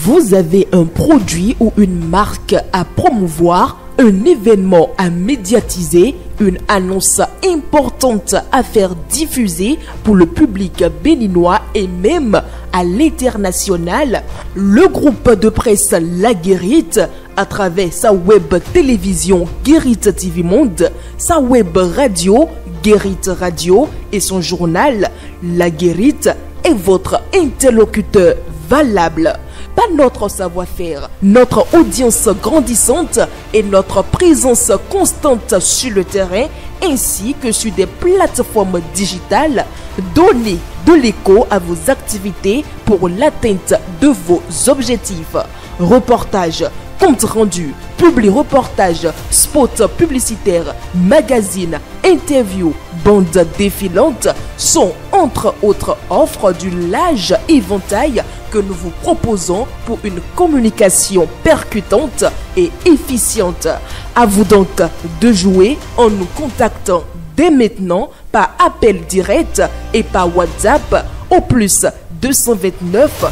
Vous avez un produit ou une marque à promouvoir, un événement à médiatiser, une annonce importante à faire diffuser pour le public béninois et même à l'international. Le groupe de presse La Guérite, à travers sa web télévision Guérite TV Monde, sa web radio Guérite Radio et son journal La Guérite est votre interlocuteur valable. Pas notre savoir-faire, notre audience grandissante et notre présence constante sur le terrain ainsi que sur des plateformes digitales, donnez de l'écho à vos activités pour l'atteinte de vos objectifs. Reportages, comptes rendus, publi-reportages, spots publicitaires, magazines, interviews, bandes défilantes sont entre autres offres du large éventail que nous vous proposons pour une communication percutante et efficiente. À vous donc de jouer en nous contactant dès maintenant par appel direct et par WhatsApp au plus 229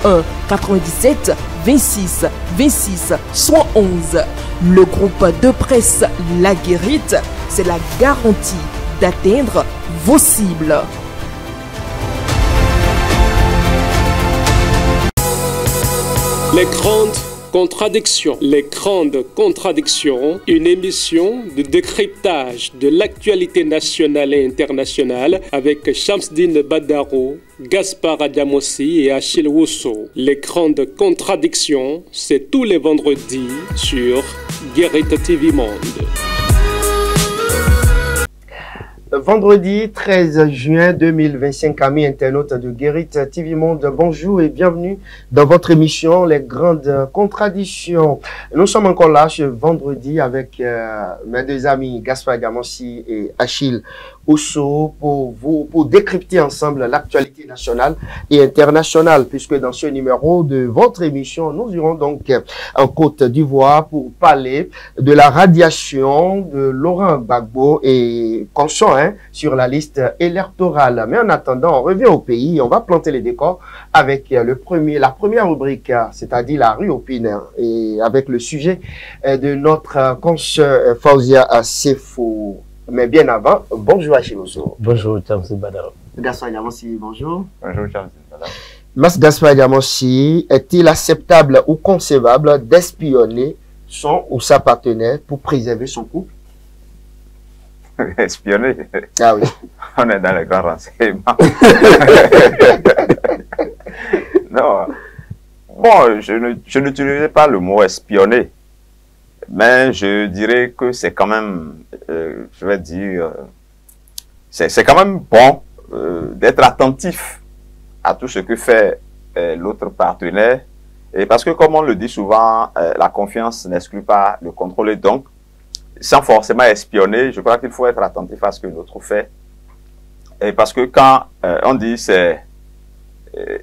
01 97 26 26 111. Le groupe de presse La Guérite, c'est la garantie d'atteindre vos cibles. Les grandes contradictions. Les grandes contradictions, une émission de décryptage de l'actualité nationale et internationale avec Shamsdine Badaro, Gaspard Adamossi et Achille Wusso. Les grandes contradictions, c'est tous les vendredis sur Guérite TV Monde. Vendredi 13 juin 2025, amis internautes de Guérite TV Monde, bonjour et bienvenue dans votre émission Les Grandes Contradictions. Nous sommes encore là ce vendredi avec mes deux amis Gaspard Adamossi et Achille Wusso pour décrypter ensemble l'actualité nationale et internationale, puisque dans ce numéro de votre émission, nous irons donc en Côte d'Ivoire pour parler de la radiation de Laurent Gbagbo et consort sur la liste électorale. Mais en attendant, on revient au pays et on va planter les décors avec la première rubrique, c'est-à-dire la rue Opine, et avec le sujet de notre consoeur Fauzia Sefo. Mais bien avant, bonjour Achille Wusso. Bonjour Shamsdine Badaro. Gaspard Adamossi, bonjour. Bonjour Shamsdine Badaro. Mas Gaspard Adamossi, est-il acceptable ou concevable d'espionner son ou sa partenaire pour préserver son couple? Espionner? Ah oui. On est dans les grands renseignements. Non. Bon, je n'utilisais pas le mot espionner. Mais je dirais que c'est quand même, je vais dire, c'est quand même bon d'être attentif à tout ce que fait l'autre partenaire. Et parce que, comme on le dit souvent, la confiance n'exclut pas le contrôle. Et donc, sans forcément espionner, je crois qu'il faut être attentif à ce que l'autre fait. Et parce que quand on dit c'est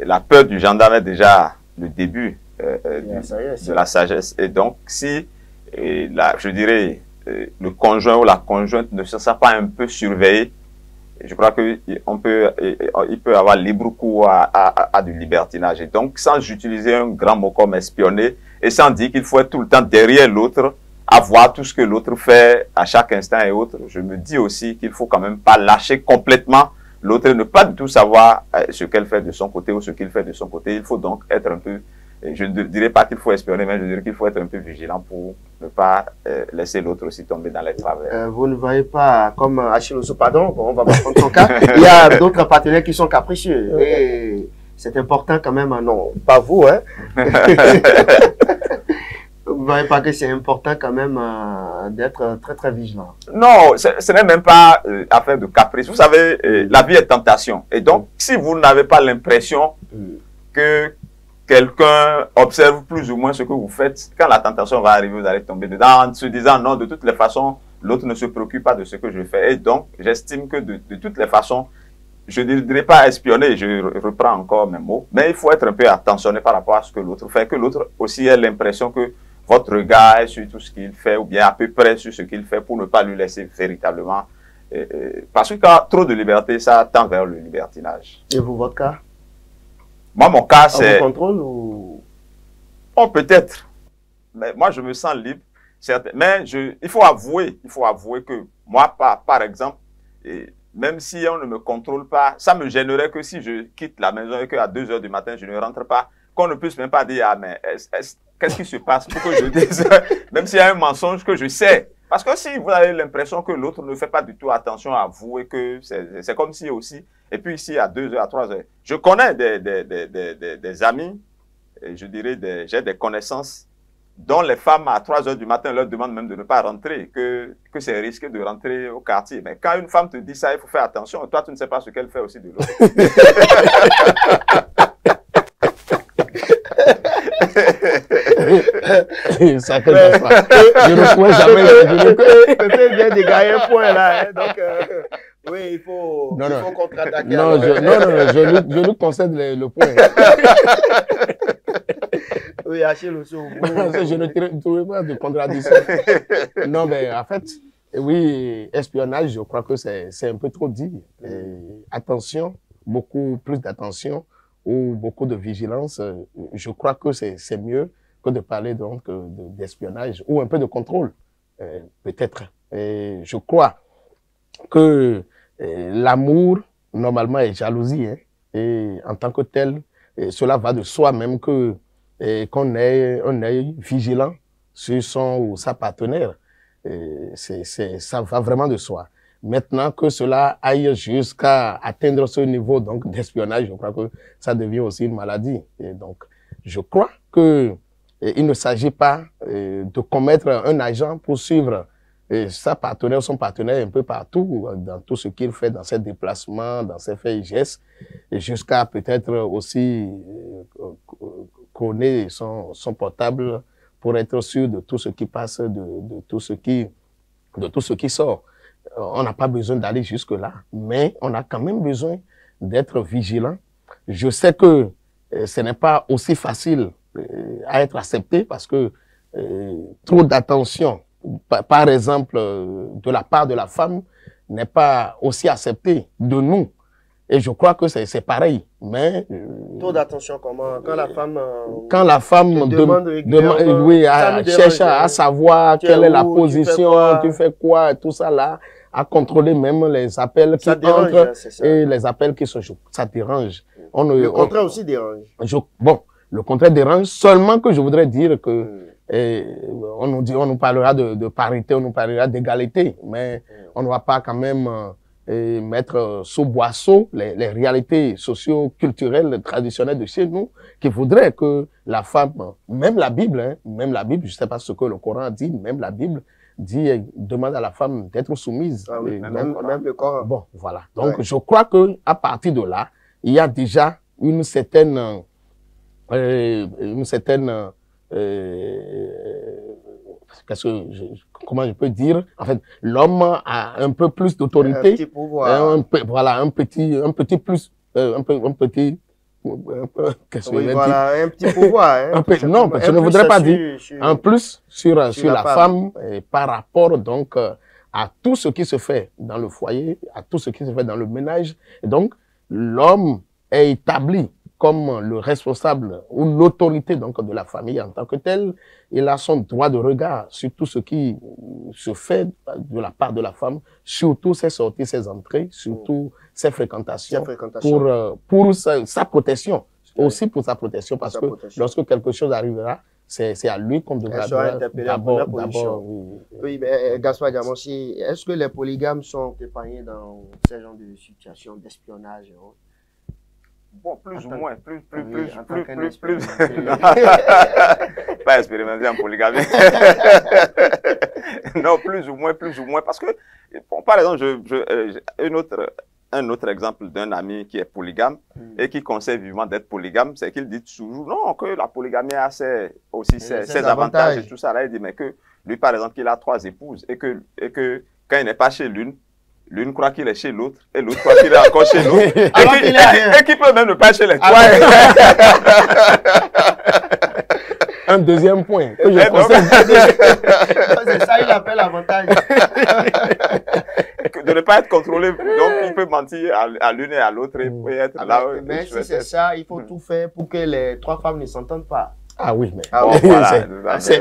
la peur du gendarme est déjà le début de la sagesse. Et donc, si je dirais, le conjoint ou la conjointe ne se sent pas un peu surveillé, je crois qu'il peut avoir libre cours à du libertinage. Et donc, sans utiliser un grand mot comme espionner, et sans dire qu'il faut être tout le temps derrière l'autre, à voir tout ce que l'autre fait à chaque instant et autre, je me dis aussi qu'il faut quand même pas lâcher complètement l'autre, ne pas du tout savoir ce qu'elle fait de son côté ou ce qu'il fait de son côté. Il faut donc être un peu, je ne dirais pas qu'il faut espionner, mais je dirais qu'il faut être un peu vigilant pour ne pas laisser l'autre aussi tomber dans les travers. Vous ne voyez pas, comme Achille Wusso, pardon, on va pas prendre son cas, il y a d'autres partenaires qui sont capricieux. Et c'est important quand même, non, pas vous, hein. Vous ne voyez pas que c'est important quand même d'être très très vigilant? Non, ce n'est même pas affaire de caprice. Vous savez, la vie est tentation. Et donc, si vous n'avez pas l'impression que quelqu'un observe plus ou moins ce que vous faites, quand la tentation va arriver, vous allez tomber dedans en se disant non, de toutes les façons, l'autre ne se préoccupe pas de ce que je fais. Et donc, j'estime que de toutes les façons, je ne dirais pas espionner, je reprends encore mes mots, mais il faut être un peu attentionné par rapport à ce que l'autre fait, que l'autre aussi ait l'impression que votre regard est sur tout ce qu'il fait, ou bien à peu près sur ce qu'il fait, pour ne pas lui laisser véritablement. Parce que quand trop de liberté, ça tend vers le libertinage. Et vous, votre cas? Moi, mon cas, c'est... Vous contrôle ou... Oh, peut-être. Mais moi, je me sens libre. Mais il faut avouer que moi, par exemple, même si on ne me contrôle pas, ça me gênerait que si je quitte la maison et qu'à 2 h du matin, je ne rentre pas, qu'on ne puisse même pas dire, ah, mais qu'est-ce qui se passe pour que je dise, même s'il y a un mensonge que je sais. Parce que si vous avez l'impression que l'autre ne fait pas du tout attention à vous et que c'est comme si aussi, et puis ici à 2 h, à 3 h, je connais des amis, et je dirais j'ai des connaissances dont les femmes à 3 h du matin leur demandent même de ne pas rentrer, que c'est risqué de rentrer au quartier. Mais quand une femme te dit ça, il faut faire attention. Toi, tu ne sais pas ce qu'elle fait aussi de l'autre. Ça fait de ça. Je ne pourrais jamais. Peut-être bien de gagner un point là. Hein, donc, oui, il faut contre-attaquer. Non, je lui concède le point. Oui, Achille aussi. Je ne trouve pas de contradiction. Non, mais en fait, oui, espionnage, je crois que c'est un peu trop dit. Attention, beaucoup plus d'attention ou beaucoup de vigilance. Je crois que c'est mieux que de parler donc d'espionnage ou un peu de contrôle, peut-être. Je crois que l'amour, normalement, est jalousie. Hein, et en tant que tel, cela va de soi même que qu'on ait un œil vigilant sur son ou sa partenaire. Ça va vraiment de soi. Maintenant que cela aille jusqu'à atteindre ce niveau donc d'espionnage, je crois que ça devient aussi une maladie. Et donc, je crois que il ne s'agit pas de commettre un agent pour suivre sa partenaire, son partenaire un peu partout, dans tout ce qu'il fait, dans ses déplacements, dans ses faits et gestes, et jusqu'à peut-être aussi connaître son portable pour être sûr de tout ce qui passe, de tout ce qui sort. On n'a pas besoin d'aller jusque-là, mais on a quand même besoin d'être vigilant. Je sais que ce n'est pas aussi facile à être accepté parce que trop d'attention, par exemple, de la part de la femme, n'est pas aussi accepté de nous. Et je crois que c'est pareil. Mais trop d'attention comment? Quand la femme cherche à savoir quelle est la position, tu fais quoi, tout ça là, à contrôler même les appels qui entrent et les appels qui se jouent. Ça dérange. Le contraire aussi dérange. Bon, le contraire dérange, seulement que je voudrais dire que on nous parlera de parité, on nous parlera d'égalité, mais on ne va pas quand même mettre sous boisseau les réalités socio-culturelles traditionnelles de chez nous, qui voudraient que la femme, même la Bible, je sais pas ce que le Coran dit, même la Bible dit, demande à la femme d'être soumise. Ah oui, même le Coran. Bon, voilà. Donc, je crois que à partir de là, il y a déjà une certaine comment je peux dire, en fait, l'homme a un peu plus d'autorité, un petit pouvoir, voilà, un petit pouvoir, hein, non, je ne voudrais pas dire un plus sur la femme par rapport donc à tout ce qui se fait dans le foyer, à tout ce qui se fait dans le ménage. Et donc, l'homme est établi comme le responsable ou l'autorité donc de la famille en tant que tel. Il a son droit de regard sur tout ce qui se fait de la part de la femme, surtout ses sorties, ses entrées, surtout ses fréquentations, pour sa protection, aussi pour sa protection, parce que lorsque quelque chose arrivera, c'est à lui qu'on devra d'abord. Oui, mais Gaspard Diamansi, est-ce que les polygames sont épargnés dans ce genre de situation d'espionnage? Bon, plus ou moins, plus. Pas expérimenter en polygamie. Non, plus ou moins, parce que, bon, par exemple, un autre exemple d'un ami qui est polygame et qui conseille vivement d'être polygame, c'est qu'il dit toujours, non, que la polygamie a ses avantages et tout ça. Là, il dit, mais que lui, par exemple, qu'il a 3 épouses et que quand il n'est pas chez l'une croit qu'il est chez l'autre, et l'autre croit qu'il est encore chez l'autre, et qu'il peut même ne pas chez les 3. Un deuxième point que je c'est ça, il appelle avantage. De ne pas être contrôlé, donc il peut mentir à l'une et à l'autre et être là. Mais si c'est ça, il faut tout faire pour que les 3 femmes ne s'entendent pas. Ah oui, mais c'est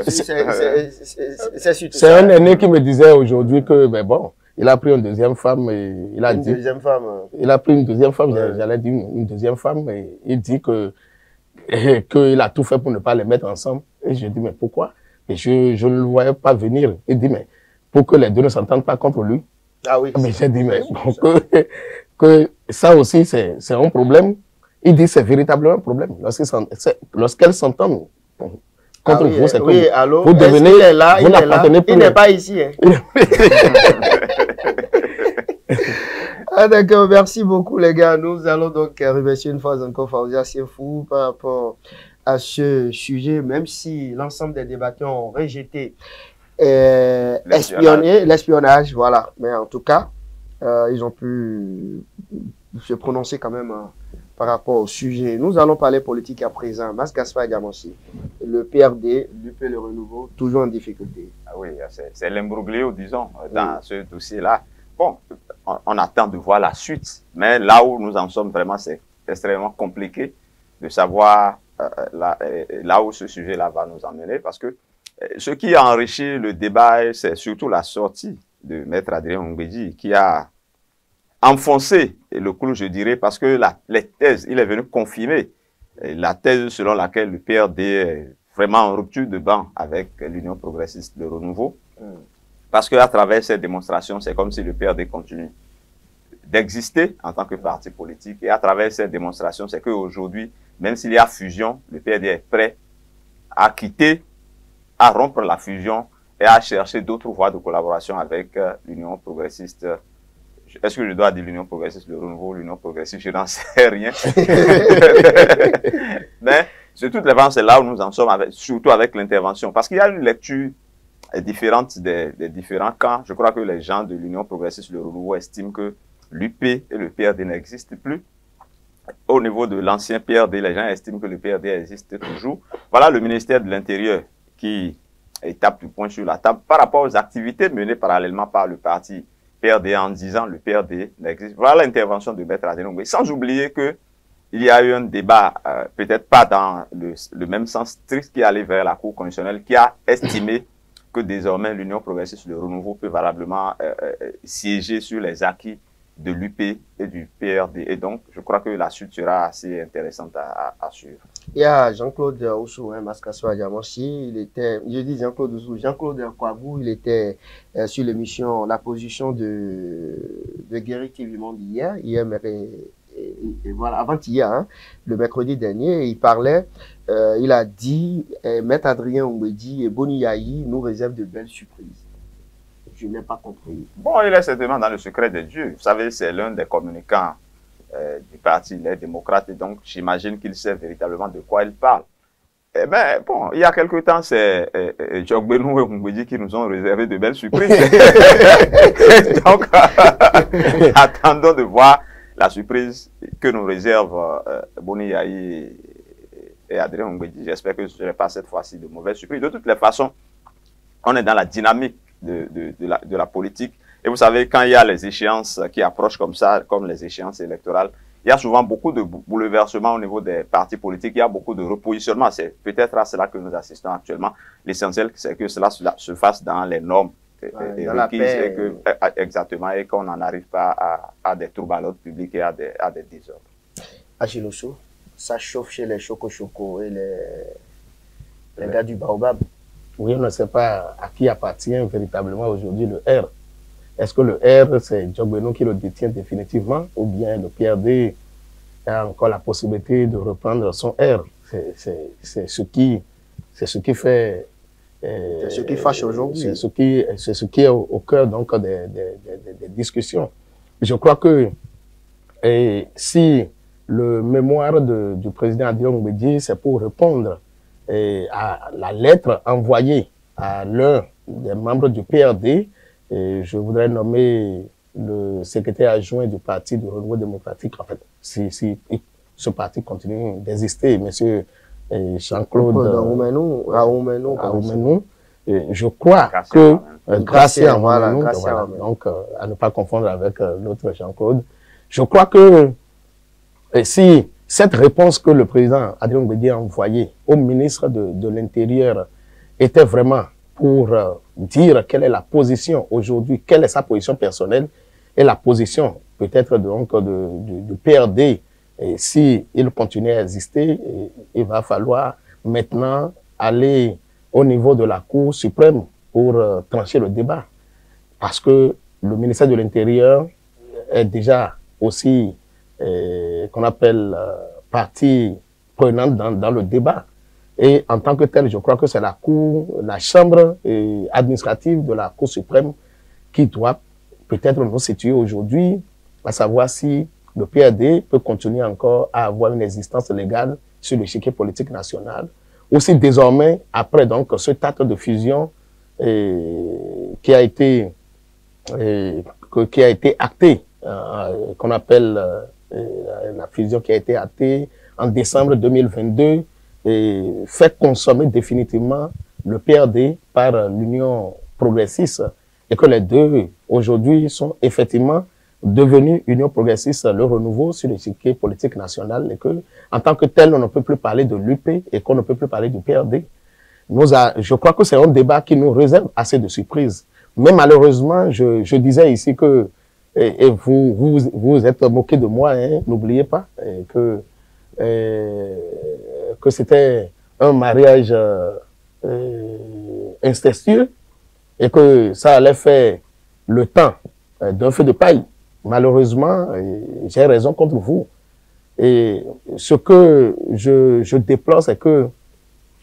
un aîné qui me disait aujourd'hui que, ben bon, il a pris une deuxième femme et il a dit... deuxième femme. Il a pris une deuxième femme, Ouais. j'allais dire une deuxième femme, et il dit qu'il a tout fait pour ne pas les mettre ensemble. Et je dis, mais pourquoi? Et je ne le voyais pas venir. Il dit, mais pour que les deux ne s'entendent pas contre lui. Ah oui. Mais j'ai dit, mais bon, que ça aussi, c'est un problème. Il dit, c'est véritablement un problème. Lorsqu'elles s'entendent contre vous, c'est oui, alors, vous devenez, il est là, vous n'appartenez plus. Il n'est pas ici. Hein. Ah d'accord, merci beaucoup les gars. Nous allons donc remercier une fois encore Faouzia Siefou par rapport à ce sujet, même si l'ensemble des débatteurs ont rejeté l'espionnage, voilà. Mais en tout cas, ils ont pu se prononcer quand même par rapport au sujet. Nous allons parler politique à présent. Mas Gaspard Diamansi, le PRD, l'UP Le Renouveau, toujours en difficulté. Ah oui, c'est l'imbroglio, disons, dans ce dossier-là. Bon, on attend de voir la suite, mais là où nous en sommes vraiment, c'est extrêmement compliqué de savoir là où ce sujet-là va nous emmener, parce que ce qui a enrichi le débat, c'est surtout la sortie de Maître Adrien Ngbeji, qui a enfoncé le clou, je dirais, parce que les thèses, il est venu confirmer la thèse selon laquelle le PRD est vraiment en rupture de banc avec l'Union progressiste de renouveau. Parce qu'à travers ces démonstrations, c'est comme si le PRD continue d'exister en tant que parti politique. Et à travers ces démonstrations, c'est qu'aujourd'hui, même s'il y a fusion, le PRD est prêt à quitter, à rompre la fusion et à chercher d'autres voies de collaboration avec l'Union progressiste. Est-ce que je dois dire l'Union progressiste, le renouveau, l'Union progressiste, je n'en sais rien. Mais sur toutes les façons, c'est là où nous en sommes, surtout avec l'intervention. Parce qu'il y a une lecture différente des différents camps. Je crois que les gens de l'Union progressiste, le renouveau, estiment que l'UP et le PRD n'existent plus. Au niveau de l'ancien PRD, les gens estiment que le PRD existe toujours. Voilà le ministère de l'Intérieur qui tape du poing sur la table par rapport aux activités menées parallèlement par le parti PRD en disant le PRD n'existe. Voilà l'intervention de Maître Adrien Ngbeji. Sans oublier que il y a eu un débat, peut-être pas dans le même sens strict, qui allait vers la Cour constitutionnelle, qui a estimé que désormais l'Union progressiste, le renouveau peut valablement siéger sur les acquis de l'UP et du PRD. Et donc, je crois que la suite sera assez intéressante à suivre. Il y a Jean-Claude Oussou, Mas Gaspard Diamansi, il était, je dis Jean-Claude Oussou, Jean-Claude Kwabou, il était sur l'émission La position de Guéry TV Monde hier, et voilà, avant-hier, hein, le mercredi dernier, il parlait, il a dit, Maître Adrien Ngbeji et Boni Yayi nous réservent de belles surprises. Je n'ai pas compris. Bon, il est certainement dans le secret de Dieu. Vous savez, c'est l'un des communicants du parti Les Démocrates, et donc j'imagine qu'il sait véritablement de quoi il parle. Eh bien, bon, il y a quelque temps, c'est Djogbenou et Ngbeji qui nous ont réservé de belles surprises. Donc, attendons de voir la surprise que nous réserve Boni Yayi et Adrien Ngbeji. J'espère que ce ne serait pas cette fois-ci de mauvaises surprises. De toutes les façons, on est dans la dynamique de la politique. Et vous savez, quand il y a les échéances qui approchent comme ça, comme les échéances électorales, il y a souvent beaucoup de bouleversements au niveau des partis politiques, il y a beaucoup de repositionnements. C'est peut-être à cela que nous assistons actuellement. L'essentiel, c'est que cela se fasse dans les normes requises, exactement, et qu'on n'en arrive pas à des troubles à l'ordre public et à des désordres. Achille Oussou, ça chauffe chez les Choco et les gars du Baobab. Oui, on ne sait pas à qui appartient véritablement aujourd'hui le R. Est-ce que le R, c'est Djogbenou qui le détient définitivement, ou bien le PRD a encore la possibilité de reprendre son R? C'est ce qui fait... c'est ce qui fâche aujourd'hui. C'est ce qui est au cœur donc des discussions. Je crois que si le mémoire du président Adrien Ngbeji, c'est pour répondre à la lettre envoyée à l'un des membres du PRD, et je voudrais nommer le secrétaire adjoint du parti du Renouveau démocratique. En fait, si ce parti continue d'exister, monsieur Jean-Claude Aoumenou, je crois que Gracia Aoumenou, donc à ne pas confondre avec l'autre Jean-Claude, je crois que si cette réponse que le président Adrien Mbedi a envoyée au ministre de l'Intérieur était vraiment pour dire quelle est la position aujourd'hui, quelle est sa position personnelle et la position peut-être donc du PRD. Et si il continue à exister, il va falloir maintenant aller au niveau de la Cour suprême pour trancher le débat. Parce que le ministère de l'Intérieur est déjà aussi, qu'on appelle, partie prenante dans le débat. Et en tant que tel, je crois que c'est la Cour, la chambre administrative de la Cour suprême qui doit peut-être nous situer aujourd'hui, à savoir si le PRD peut continuer encore à avoir une existence légale sur l'échiquier politique national, ou si désormais, après donc ce acte de fusion qui a été acté, qu'on appelle la fusion qui a été actée en décembre 2022, fait consommer définitivement le PRD par l'Union progressiste, et que les deux aujourd'hui sont effectivement devenus Union progressiste, le renouveau sur l'échiquier politique national, et que en tant que tel, on ne peut plus parler de l'UP et qu'on ne peut plus parler du PRD. Je crois que c'est un débat qui nous réserve assez de surprises. Mais malheureusement, je disais ici que, et vous êtes moqué de moi, hein, n'oubliez pas que c'était un mariage incestueux et que ça allait faire le temps d'un feu de paille. Malheureusement, j'ai raison contre vous. Et ce que je déplore, c'est que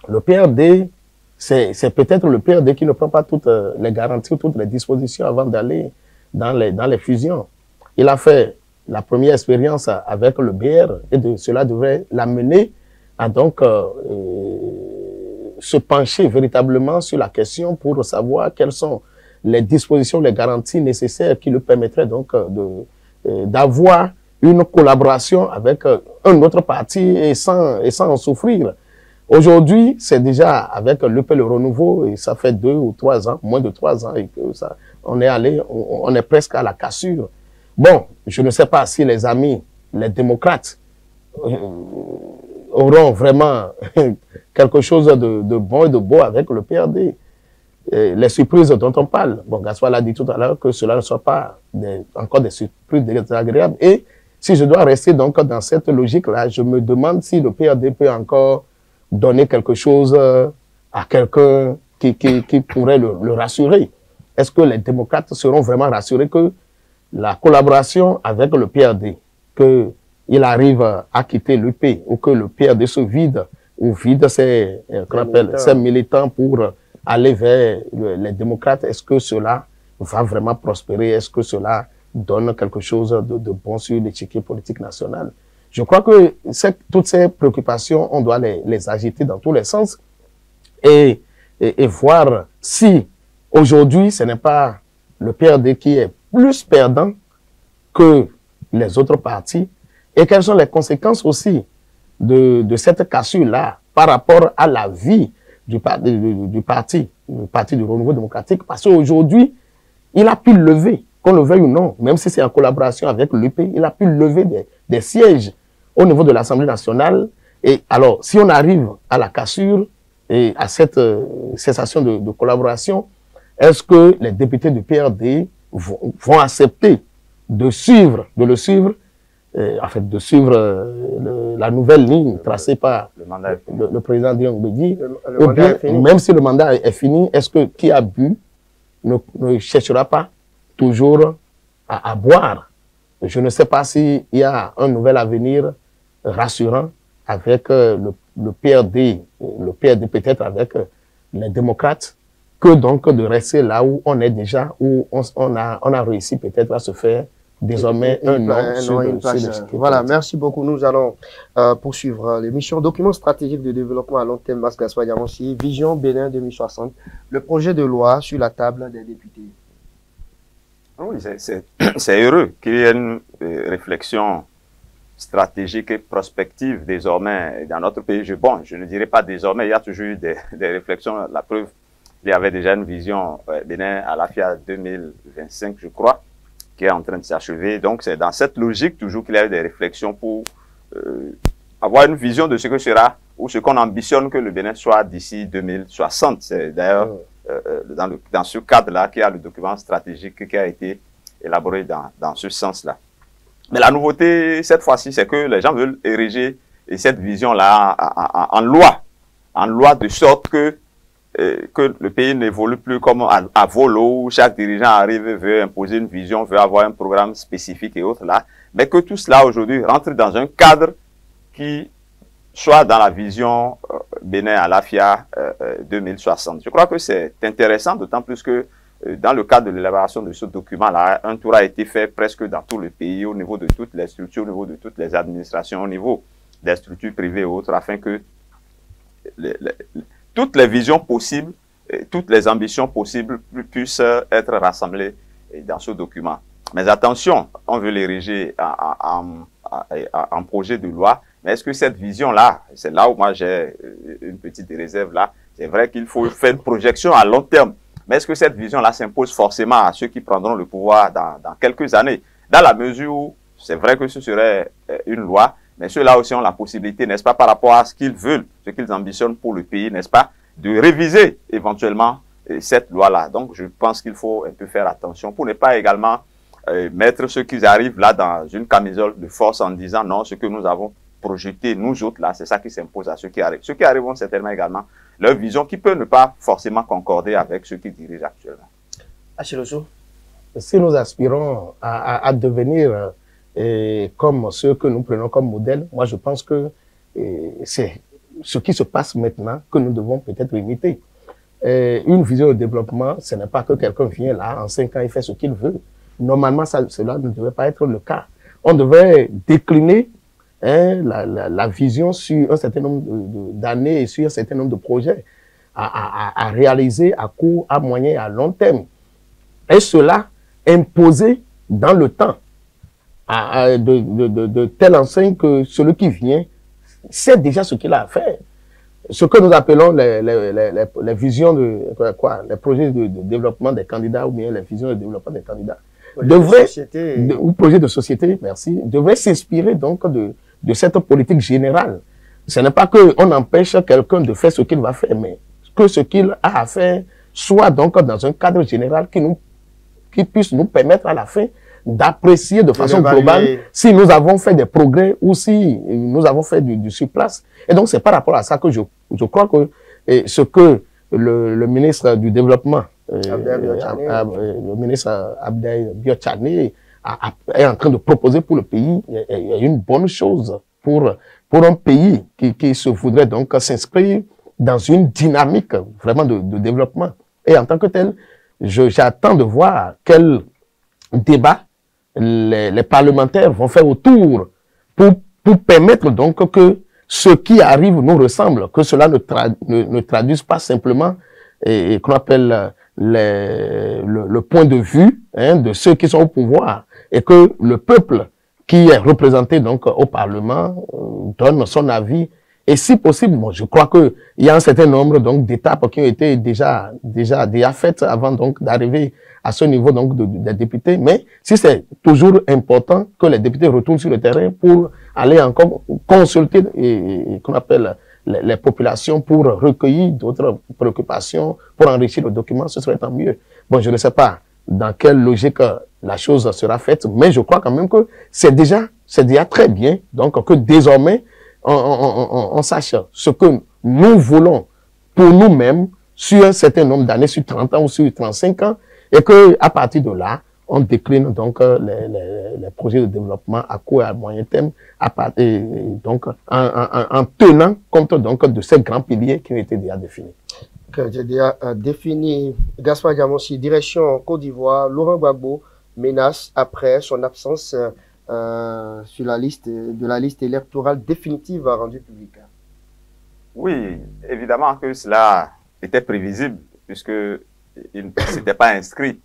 le PRD, c'est peut-être le PRD qui ne prend pas toutes les garanties, toutes les dispositions avant d'aller dans les fusions. Il a fait la première expérience avec le BR et cela devrait l'amener à donc se pencher véritablement sur la question pour savoir quelles sont les dispositions, les garanties nécessaires qui lui permettraient donc d'avoir une collaboration avec un autre parti et sans en souffrir. Aujourd'hui, c'est déjà avec l'UP Le Renouveau, et ça fait 2 ou 3 ans, moins de 3 ans, et que ça, on est presque à la cassure. Bon, je ne sais pas si les amis, les démocrates, auront vraiment quelque chose de bon et de beau avec le PRD. Les surprises dont on parle, bon, Gaspard l'a dit tout à l'heure, que cela ne soit pas encore des surprises désagréables. Et si je dois rester donc dans cette logique-là, je me demande si le PRD peut encore donner quelque chose à quelqu'un qui pourrait le rassurer. Est-ce que les démocrates seront vraiment rassurés que la collaboration avec le PRD, qu'il arrive à quitter l'UP ou que le PRD se vide ou vide ses militants pour aller vers les démocrates, est-ce que cela va vraiment prospérer? Est-ce que cela donne quelque chose de bon sur l'échiquier politique national? Je crois que toutes ces préoccupations, on doit les agiter dans tous les sens et voir si aujourd'hui, ce n'est pas le PRD qui est plus perdant que les autres partis et quelles sont les conséquences aussi de cette cassure-là par rapport à la vie du parti du Renouveau démocratique, parce qu'aujourd'hui, il a pu lever, qu'on le veuille ou non, même si c'est en collaboration avec l'UP, il a pu lever des sièges au niveau de l'Assemblée nationale. Et alors, si on arrive à la cassure et à cette cessation de collaboration, est-ce que les députés du PRD vont accepter de le suivre, la nouvelle ligne tracée par le président Adrien Mbedi, ou bien, même si le mandat est fini, est-ce que qui a bu ne cherchera pas toujours à boire? Je ne sais pas s'il y a un nouvel avenir rassurant avec le PRD peut-être avec les démocrates, que donc de rester là où on est déjà, où on a réussi peut-être à se faire désormais un nom sur le Voilà, merci beaucoup. Nous allons poursuivre l'émission Documents stratégiques de développement à long terme, Mas Gaspard Diamansi, Vision Bénin 2060, le projet de loi sur la table des députés. Oui, c'est heureux qu'il y ait une réflexion stratégique et prospective désormais dans notre pays. Bon, je ne dirais pas désormais, il y a toujours eu des réflexions. La preuve, il y avait déjà une vision Bénin à la FIA 2025, je crois, qui est en train de s'achever. Donc, c'est dans cette logique toujours qu'il y a eu des réflexions pour avoir une vision de ce que sera ou ce qu'on ambitionne que le Bénin soit d'ici 2060. C'est d'ailleurs dans ce cadre-là qu'il y a le document stratégique qui a été élaboré dans ce sens-là. Mais la nouveauté, cette fois-ci, c'est que les gens veulent ériger cette vision-là en loi de sorte que le pays n'évolue plus comme à volo, où chaque dirigeant arrive, veut imposer une vision, veut avoir un programme spécifique et autres là, mais que tout cela aujourd'hui rentre dans un cadre qui soit dans la vision Bénin Alafia 2060. Je crois que c'est intéressant, d'autant plus que dans le cadre de l'élaboration de ce document-là, un tour a été fait presque dans tout le pays, au niveau de toutes les structures, au niveau de toutes les administrations, au niveau des structures privées et autres, afin que toutes les visions possibles, toutes les ambitions possibles puissent être rassemblées dans ce document. Mais attention, on veut l'ériger en projet de loi, mais est-ce que cette vision-là, c'est là où moi j'ai une petite réserve là, c'est vrai qu'il faut faire une projection à long terme, mais est-ce que cette vision-là s'impose forcément à ceux qui prendront le pouvoir dans quelques années, dans la mesure où c'est vrai que ce serait une loi, mais ceux-là aussi ont la possibilité, n'est-ce pas, par rapport à ce qu'ils veulent, ce qu'ils ambitionnent pour le pays, n'est-ce pas, de réviser éventuellement cette loi-là. Donc, je pense qu'il faut un peu faire attention pour ne pas également mettre ceux qui arrivent là dans une camisole de force en disant non, ce que nous avons projeté, nous autres là, c'est ça qui s'impose à ceux qui arrivent. Ceux qui arrivent ont certainement également leur vision qui peut ne pas forcément concorder avec ceux qui dirigent actuellement. Acheloso. Si nous aspirons à devenir comme ceux que nous prenons comme modèle, moi je pense que c'est ce qui se passe maintenant que nous devons peut-être imiter. Une vision de développement, ce n'est pas que quelqu'un vient là, en 5 ans, il fait ce qu'il veut. Normalement, cela ne devait pas être le cas. On devait décliner la vision sur un certain nombre d'années et sur un certain nombre de projets à réaliser à court, à moyen et à long terme. Et cela imposé dans le temps de telle enseigne que celui qui vient sait déjà ce qu'il a à faire. Ce que nous appelons les visions les projets de développement des candidats ou bien les visions de développement des candidats ou projets de société, merci, devraient s'inspirer donc de cette politique générale. Ce n'est pas qu'on empêche quelqu'un de faire ce qu'il va faire, mais que ce qu'il a à faire soit donc dans un cadre général qui puisse nous permettre à la fin d'apprécier de façon globale si nous avons fait des progrès ou si nous avons fait du surplace. Et donc, c'est par rapport à ça que je crois que ce que le ministre du Développement, le ministre Abdoulaye Biotchane est en train de proposer pour le pays est une bonne chose pour un pays qui se voudrait donc s'inscrire dans une dynamique vraiment de développement. Et en tant que tel, j'attends de voir quel débat les parlementaires vont faire autour pour permettre donc que ce qui arrive nous ressemble, que cela ne traduise pas simplement qu'on appelle le point de vue de ceux qui sont au pouvoir et que le peuple qui est représenté donc au Parlement donne son avis. Et si possible, bon, je crois que il y a un certain nombre donc d'étapes qui ont été déjà faites avant donc d'arriver à ce niveau donc des députés. Mais si c'est toujours important que les députés retournent sur le terrain pour aller encore consulter et qu'on appelle les populations pour recueillir d'autres préoccupations, pour enrichir le document, ce serait tant mieux. Bon, je ne sais pas dans quelle logique la chose sera faite, mais je crois quand même que c'est déjà très bien donc que désormais on sache ce que nous voulons pour nous-mêmes sur un certain nombre d'années, sur 30 ans ou sur 35 ans, et que à partir de là, on décline donc les projets de développement à court et à moyen terme, donc en tenant compte donc de ces grands piliers qui ont été déjà définis. J'ai déjà défini. Gaspard Diamonsi, direction Côte d'Ivoire, Laurent Gbagbo menace après son absence sur la liste électorale définitive rendue publique. Oui, évidemment que cela était prévisible puisque il ne s'était pas inscrit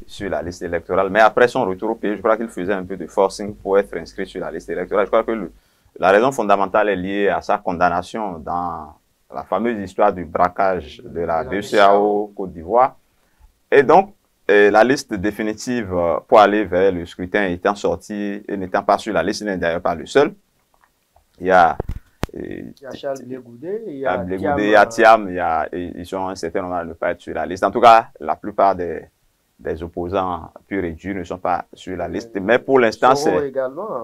sur la liste électorale. Mais après son retour au pays, je crois qu'il faisait un peu de forcing pour être inscrit sur la liste électorale. Je crois que la raison fondamentale est liée à sa condamnation dans la fameuse histoire du braquage de la BCEAO Côte d'Ivoire. Et donc, la liste définitive pour aller vers le scrutin étant sortie et n'étant pas sur la liste, il n'est d'ailleurs pas le seul. Il y a Il y a Charles Blé Goudé, il y a Thiam, ils sont un certain nombre à ne pas être sur la liste. En tout cas, la plupart des opposants purs et durs ne sont pas sur la liste. Mais pour l'instant, c'est...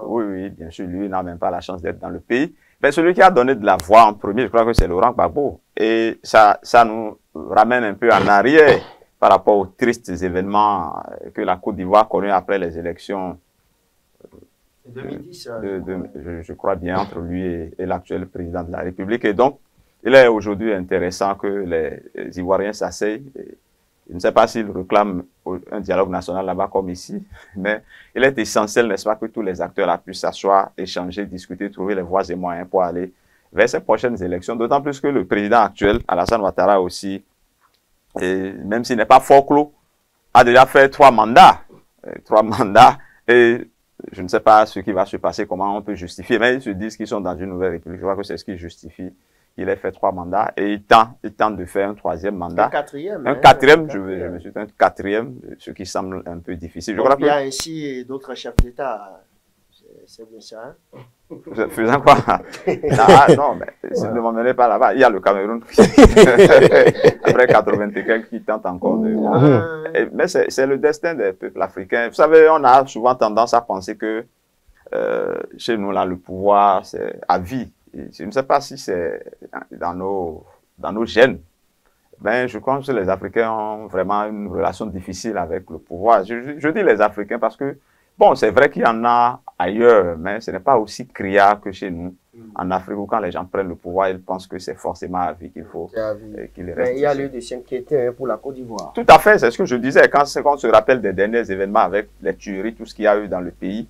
Oui, bien sûr, lui n'a même pas la chance d'être dans le pays. Mais celui qui a donné de la voix en premier, je crois que c'est Laurent Gbagbo. Et ça nous ramène un peu en arrière par rapport aux tristes événements que la Côte d'Ivoire connaît après les élections 2010, je crois bien, entre lui et l'actuel président de la République. Et donc, il est aujourd'hui intéressant que les Ivoiriens s'asseyent. Je ne sais pas s'ils réclament un dialogue national là-bas comme ici, mais il est essentiel, n'est-ce pas, que tous les acteurs puissent s'asseoir, échanger, discuter, trouver les voies et moyens pour aller vers ces prochaines élections. D'autant plus que le président actuel, Alassane Ouattara aussi, et même s'il n'est pas fort clos, a déjà fait 3 mandats. 3 mandats, et je ne sais pas ce qui va se passer, comment on peut justifier, mais ils se disent qu'ils sont dans une nouvelle république. Je crois que c'est ce qui justifie qu'il ait fait 3 mandats et il tente de faire un 3e mandat. Un quatrième, je me suis dit un 4e, ce qui semble un peu difficile. Je crois il y a ainsi d'autres chefs d'État. C'est bien ça, hein? Faisant quoi? Non, mais si ne m'emmenez pas là-bas, il y a le Cameroun après 80 et quelques qui tente encore de... Mais c'est le destin des peuples africains. Vous savez, on a souvent tendance à penser que chez nous, là, le pouvoir, c'est à vie. Je ne sais pas si c'est dans nos gènes. Ben, je pense que les Africains ont vraiment une relation difficile avec le pouvoir. Je dis les Africains parce que, bon, c'est vrai qu'il y en a ailleurs, mais ce n'est pas aussi criard que chez nous. En Afrique, où quand les gens prennent le pouvoir, ils pensent que c'est forcément à vie qu'il faut qu'il reste. Mais il y a lieu de s'inquiéter pour la Côte d'Ivoire. Tout à fait, c'est ce que je disais. Quand on se rappelle des derniers événements avec les tueries, tout ce qu'il y a eu dans le pays,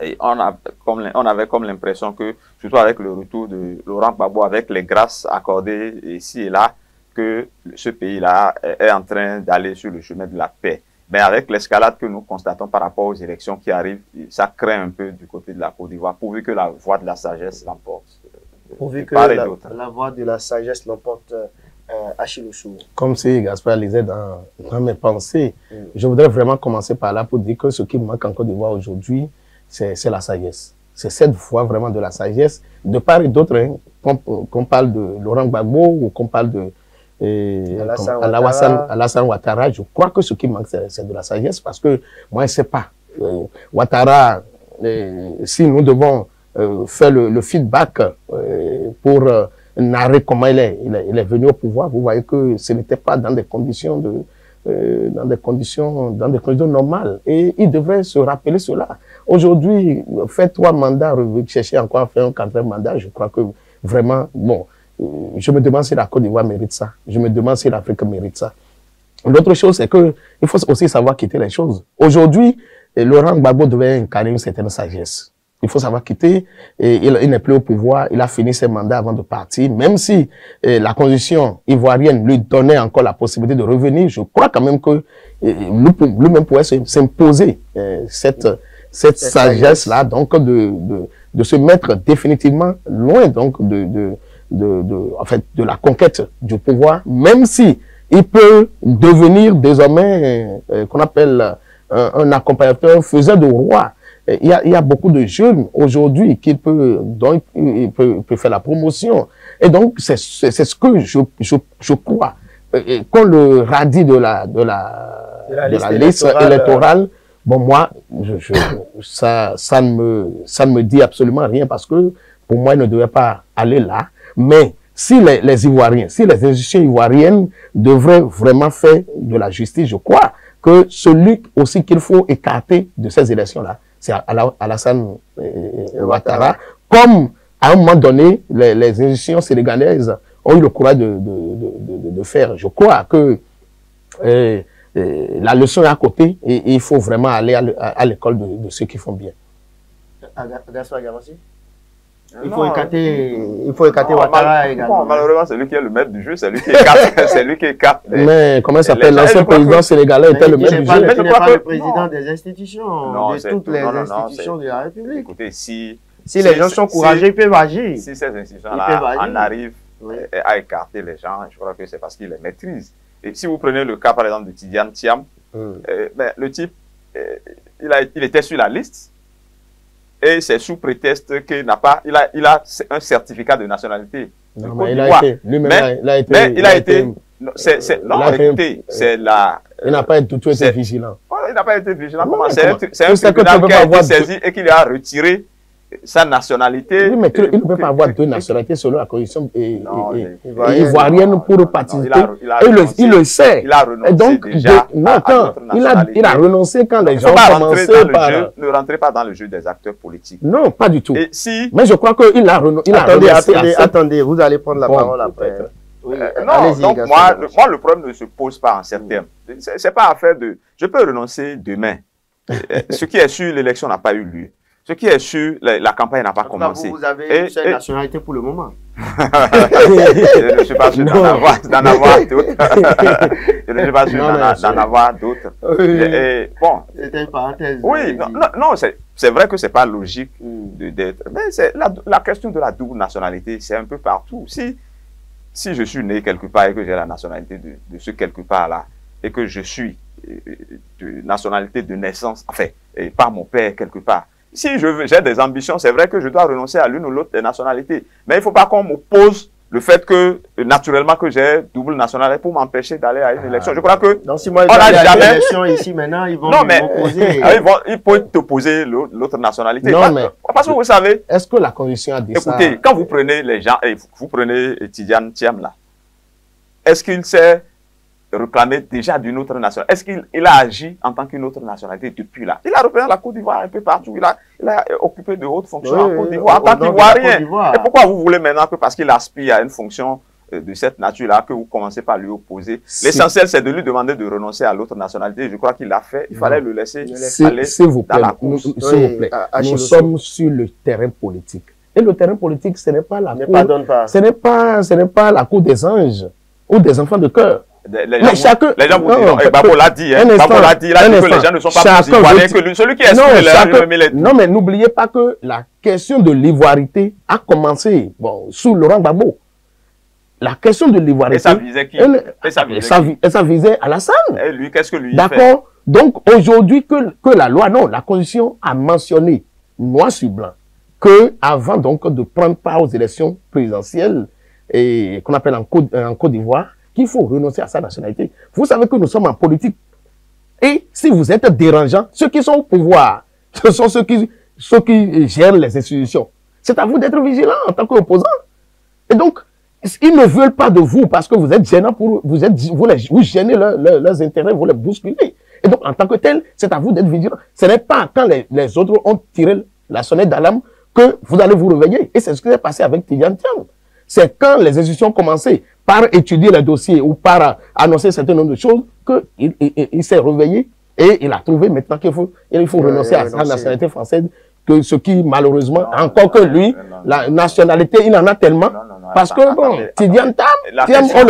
et on avait comme l'impression que, surtout avec le retour de Laurent Gbagbo, avec les grâces accordées ici et là, que ce pays-là est en train d'aller sur le chemin de la paix. Mais avec l'escalade que nous constatons par rapport aux élections qui arrivent, ça craint un peu du côté de la Côte d'Ivoire, pourvu que la voix de la sagesse l'emporte. Pourvu que la voix de la sagesse l'emporte, Achille Sour. Comme si Gaspard lisait dans mes pensées, je voudrais vraiment commencer par là pour dire que ce qui manque en Côte d'Ivoire aujourd'hui, c'est la sagesse. C'est cette voix vraiment de la sagesse, de part et d'autre, hein, qu'on parle de Laurent Gbagbo ou qu'on parle de Alassane Ouattara. Je crois que ce qui manque, c'est de la sagesse, parce que moi, je ne sais pas. Ouattara, si nous devons faire le feedback pour narrer comment il est venu au pouvoir, vous voyez que ce n'était pas dans des conditions dans des conditions normales. Et il devrait se rappeler cela. Aujourd'hui, faire 3 mandats, chercher encore à faire un 4e mandat, je crois que vraiment, bon, je me demande si la Côte d'Ivoire mérite ça. Je me demande si l'Afrique mérite ça. L'autre chose, c'est que il faut aussi savoir quitter les choses. Aujourd'hui, Laurent Gbagbo devait incarner une certaine sagesse. Il faut savoir quitter. Et il n'est plus au pouvoir. Il a fini ses mandats avant de partir. Même si la constitution ivoirienne lui donnait encore la possibilité de revenir, je crois quand même que lui-même pourrait s'imposer cette sagesse-là, donc de se mettre définitivement loin donc en fait, de la conquête du pouvoir, même si il peut devenir désormais qu'on appelle un accompagnateur, faiseur de roi. Il y a beaucoup de jeunes aujourd'hui dont il peut faire la promotion. Et donc, c'est ce que je crois. Quand le radis de la liste électorale, bon, moi, ça ne me dit absolument rien, parce que pour moi, il ne devait pas aller là. Mais si les Ivoiriens, si les institutions ivoiriennes devraient vraiment faire de la justice, je crois que celui aussi qu'il faut écarter de ces élections-là, c'est Alassane Ouattara, comme à un moment donné, les institutions sénégalaises ont eu le courage de faire. Je crois que la leçon est à côté et il faut vraiment aller à l'école de ceux qui font bien. Il faut écarter Ouattara également. Bon, malheureusement, c'est lui qui est le maître du jeu, c'est lui qui écarte. C'est lui qui écarte. Mais comment s'appelle l'ancien président sénégalais était le maître du jeu? Il n'est pas le président des institutions, de toutes les institutions de la République. Écoutez, si les gens sont courageux, ils peuvent agir. Si ces institutions-là en arrivent à écarter les gens, je crois que c'est parce qu'ils les maîtrisent. Et si vous prenez le cas, par exemple, de Tidiane Thiam, le type, il était sur la liste. et c'est sous prétexte qu'il n'a pas, il a un certificat de nationalité. Non, mais il a été, lui-même, il a été, non, écoutez, c'est la... Il n'a pas du tout été vigilant. Il n'a pas été vigilant. C'est un tribunal qui a été saisi et qui lui a retiré sa nationalité. Oui, mais il ne peut pas avoir deux nationalités selon la condition ivoirienne pour participer. Il le sait. Il a renoncé déjà il a renoncé quand les gens ont commencé par... Ne rentrez pas dans le jeu des acteurs politiques. Non, pas du tout. Et si... Mais je crois qu'il a renoncé. Attendez, vous allez prendre la parole après. Oui, non, donc moi, le problème ne se pose pas en ces termes. C'est pas affaire de... Je peux renoncer demain. Ce qui est sûr, l'élection n'a pas eu lieu. Ce qui est sûr, la campagne n'a pas commencé. Vous avez une seule nationalité pour le moment. Je ne suis pas sûr d'en avoir d'autres. Je ne suis pas sûr d'en avoir d'autres. Bon. C'était une parenthèse. Oui, non, c'est vrai que c'est pas logique d'être. Mais c'est la question de la double nationalité, c'est un peu partout. Si je suis né quelque part et que j'ai la nationalité de ce quelque part-là, et que je suis de nationalité de naissance, enfin, et par mon père quelque part, si j'ai des ambitions, c'est vrai que je dois renoncer à l'une ou l'autre des nationalités. Mais il ne faut pas qu'on m'oppose le fait que, naturellement, que j'ai double nationalité pour m'empêcher d'aller à une élection. Je crois que... Donc, si moi, je vais à une élection ici, maintenant, ils vont m'opposer. Ils peuvent t'opposer l'autre nationalité. Non, mais... Parce que vous savez... Est-ce que la Constitution a dit ça? Écoutez, quand vous prenez les gens, vous prenez Tidiane Thiam, là, est-ce qu'il s'est réclamé déjà d'une autre nationalité? Est-ce qu'il a agi en tant qu'une autre nationalité depuis là? Il a représenté la Côte d'Ivoire un peu partout. Il a occupé de hautes fonctions en Côte d'Ivoire, en tant qu'Ivoirien. Et pourquoi vous voulez maintenant que parce qu'il aspire à une fonction de cette nature-là, que vous commencez par lui opposer? L'essentiel, c'est de lui demander de renoncer à l'autre nationalité. Je crois qu'il l'a fait. Il fallait le laisser aller dans la course. S'il vous plaît, nous sommes sur le terrain politique. Et le terrain politique, ce n'est pas la cour, ce n'est pas la cour des anges ou des enfants de cœur. Les gens vous disent, Babo l'a dit, il a dit que les gens ne sont pas plus ivoiriens que lui. Celui qui est non, mais n'oubliez pas que la question de l'ivoirité a commencé sous Laurent Gbagbo. La question de l'ivoirité. Et ça visait qui? Et ça visait Alassane. Et lui, qu'est-ce que lui fait? D'accord. Donc aujourd'hui, que la loi, non, la Constitution a mentionné, noir sur blanc, que avant donc de prendre part aux élections présidentielles, et qu'on appelle en Côte d'Ivoire, qu'il faut renoncer à sa nationalité. Vous savez que nous sommes en politique. Et si vous êtes dérangeant, ceux qui sont au pouvoir, ce sont ceux qui gèrent les institutions. C'est à vous d'être vigilant en tant qu'opposant. Et donc, ils ne veulent pas de vous parce que vous êtes gênant pour vous gênez leurs intérêts, vous les bousculez. Et donc, en tant que tel, c'est à vous d'être vigilant. Ce n'est pas quand les autres ont tiré la sonnette d'alarme que vous allez vous réveiller. Et c'est ce qui s'est passé avec Tidiane Thiam. C'est quand les institutions ont commencé par étudier les dossiers ou par annoncer un certain nombre de choses qu'il s'est réveillé et il a trouvé maintenant qu'il faut renoncer à sa nationalité française, que ce qui malheureusement, encore que lui, la nationalité, il en a tellement. Parce que bon, Tidiane Thiam, on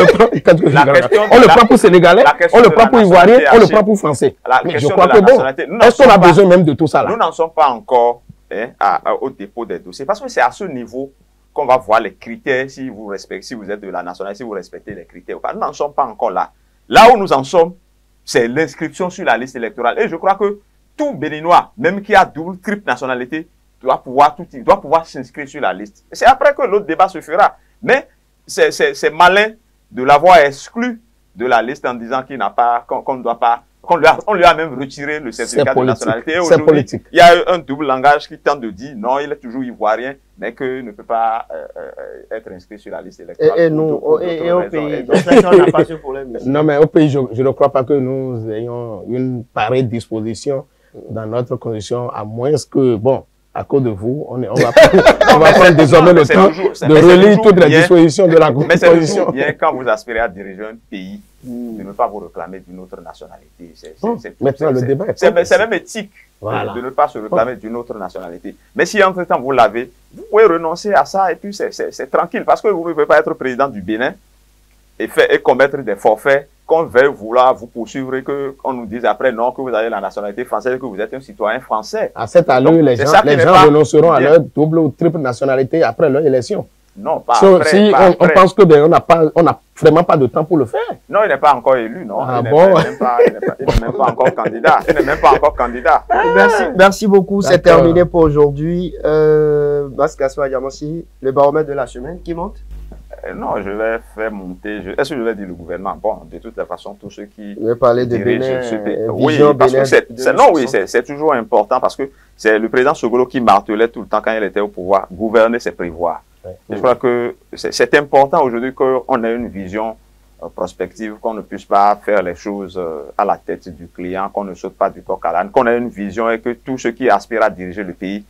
le prend pour Sénégalais, on le prend pour Ivoirien, on le prend pour Français. Mais je crois que bon, est-ce qu'on a besoin même de tout ça là? Nous n'en sommes pas encore au dépôt des dossiers, parce que c'est à ce niveau qu'on va voir les critères, si vous êtes de la nationalité, si vous respectez les critères ou pas. Nous n'en sommes pas encore là. Là où nous en sommes, c'est l'inscription sur la liste électorale. Et je crois que tout Béninois, même qui a double, triple nationalité, doit pouvoir s'inscrire sur la liste. C'est après que l'autre débat se fera. Mais c'est malin de l'avoir exclu de la liste en disant qu'il n'a pas, qu'on ne doit pas, on lui a même retiré le certificat de nationalité. C'est politique. Il y a un double langage qui tente de dire non, il est toujours ivoirien, mais qu'il ne peut pas être inscrit sur la liste électorale. Et au pays, donc on n'a pas ce problème ici. Non, mais au pays, je ne crois pas que nous ayons une pareille disposition dans notre constitution, à moins que, bon, à cause de vous, on va prendre désormais le temps de relire toutes les dispositions de la Constitution. Mais c'est toujours bien quand vous aspirez à diriger un pays de ne pas vous réclamer d'une autre nationalité. Maintenant, le débat c'est même éthique de ne pas se réclamer d'une autre nationalité. Mais si entre-temps vous l'avez, vous pouvez renoncer à ça et puis c'est tranquille. Parce que vous ne pouvez pas être président du Bénin et commettre des forfaits qu'on veuille vouloir vous poursuivre et qu'on nous dise après non, que vous avez la nationalité française, que vous êtes un citoyen français. À cette allure, les gens renonceront à leur double ou triple nationalité après leur élection. Non, pas So, après. si pas on après. pense que ben, on n'a vraiment pas de temps pour le faire. Non, il n'est pas encore élu, non. Ah il n'est bon? il n'est même pas encore candidat. Il n'est même pas encore candidat. Merci beaucoup. C'est D'accord. terminé pour aujourd'hui. Mas Gaspard Adjamossi, le baromètre de la semaine qui monte. Non, je vais faire monter. Est-ce que je vais dire le gouvernement? Bon, de toute façon, tous ceux qui Je vais parler de dirigent Bénin. ce pays. Oui, Vision parce que Bénin c'est toujours important parce que c'est le président Sogolo qui martelait tout le temps quand il était au pouvoir. Gouverner, c'est prévoir. Ouais. Je crois que c'est important aujourd'hui qu'on ait une vision prospective, qu'on ne puisse pas faire les choses à la tête du client, qu'on ne saute pas du coq à l'âne, qu'on ait une vision et que tous ceux qui aspirent à diriger le pays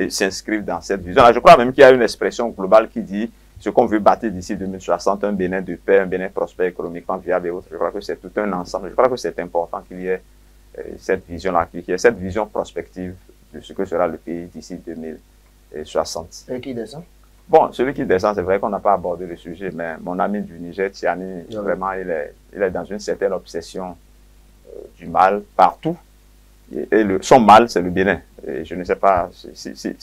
s'inscrivent dans cette vision. Je crois même qu'il y a une expression globale qui dit ce qu'on veut bâtir d'ici 2060, un Bénin de paix, un Bénin prospère, économiquement viable et autres. Je crois que c'est tout un ensemble. Je crois que c'est important qu'il y ait cette vision-là, qu'il y ait cette vision prospective de ce que sera le pays d'ici 2060. Et qui descend? Bon, celui qui descend, c'est vrai qu'on n'a pas abordé le sujet, mais mon ami du Niger, Tiani, vraiment, il est dans une certaine obsession du mal partout. Et son mal, c'est le Bénin. Et je ne sais pas,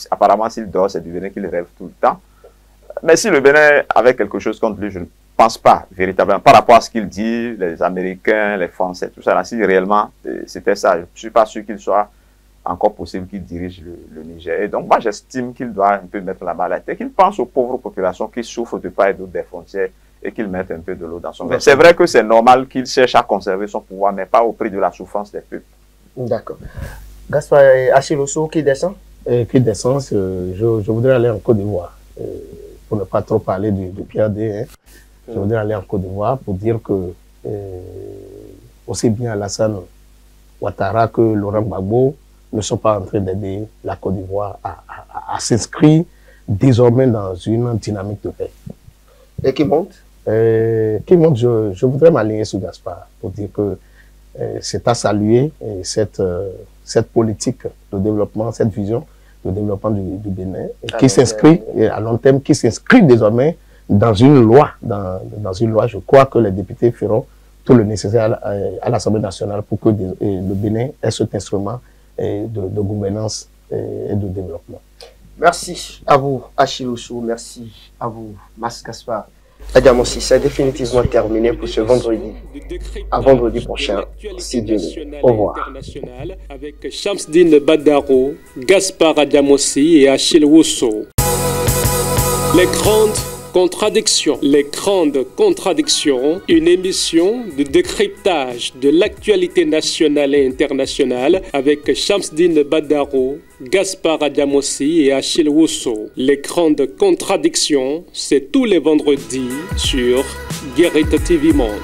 apparemment, s'il dort, c'est du Bénin qu'il rêve tout le temps. Mais si le Bénin avait quelque chose contre lui, je ne pense pas véritablement, par rapport à ce qu'il dit, les Américains, les Français, tout ça, là, si réellement c'était ça, je ne suis pas sûr qu'il soit encore possible qu'il dirige le Niger. Et donc, moi, j'estime qu'il doit un peu mettre la main à la tête, qu'il pense aux pauvres populations qui souffrent de part et d'autre des frontières et qu'il mette un peu de l'eau dans son vin. C'est vrai que c'est normal qu'il cherche à conserver son pouvoir, mais pas au prix de la souffrance des peuples. D'accord. Gaspard Achiloso qui descend? Qui descend, je voudrais aller en Côte d'Ivoire. Pour ne pas trop parler du PRD, hein. Je voudrais aller en Côte d'Ivoire pour dire que aussi bien Alassane Ouattara que Laurent Gbagbo ne sont pas en train d'aider la Côte d'Ivoire à s'inscrire désormais dans une dynamique de paix. Et qui monte? Je voudrais m'aligner sur Gaspard pour dire que c'est à saluer cette politique de développement, cette vision de développement du Bénin, qui s'inscrit à long terme, qui s'inscrit désormais dans une loi. Dans une loi, je crois que les députés feront tout le nécessaire à l'Assemblée nationale pour que le Bénin ait cet instrument de gouvernance et de développement. Merci à vous, Achiloso. Merci à vous, Mas Gaspard Adjamossi. C'est définitivement terminé pour ce vendredi. À vendredi prochain, si Dieu veut. Au revoir. Avec Shamsdine Badaro, Gaspard Adjamossi et Achille Wosso. Les grandes contradictions. Les grandes contradictions, une émission de décryptage de l'actualité nationale et internationale avec Shamsdine Badaro, Gaspard Adjamossi et Achille Wosso. Les grandes contradictions, c'est tous les vendredis sur Guérite TV Monde.